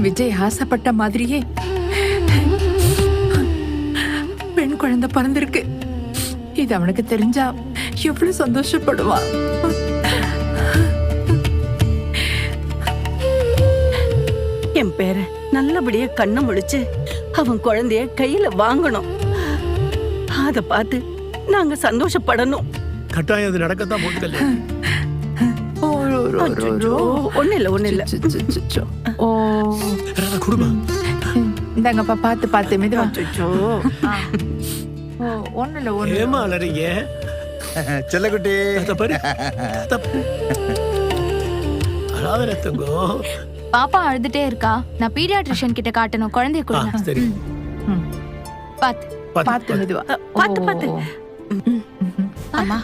விஜய் ஆசைப்பட்ட மாதிரியே பெண் குழந்தை பிறந்திருக்கு. இது அவனுக்கு தெரிஞ்சா எவ்வளவு சந்தோஷப்படுவான். என் பேர நல்லபடியா கண்ணை முழிச்சு அவன் குழந்தைய கையில வாங்கணும். அத பார்த்து நாங்க சந்தோஷப்படணும். கட்டாயம் அது நடக்கத்தான் போகுது கல்யாணி. ஒண்ணு இல்ல ஓ குடும்பம் இந்தாங்கப்பா, பார்த்து பார்த்து மெதுவா. ஒண்ணு இல்ல ஒண்ணு. ஏமா அலறீங்க செல்லக்குட்டி? அழாத ரத்தங்கம். பாப்பா அழுதுட்டே இருக்கா. நான் பீடியாட்ரிஷியன் கிட்ட காட்டணும். குழந்தைய கொடுங்க. சரி பாத்து பார்த்து மெதுவா. பார்த்து அம்மா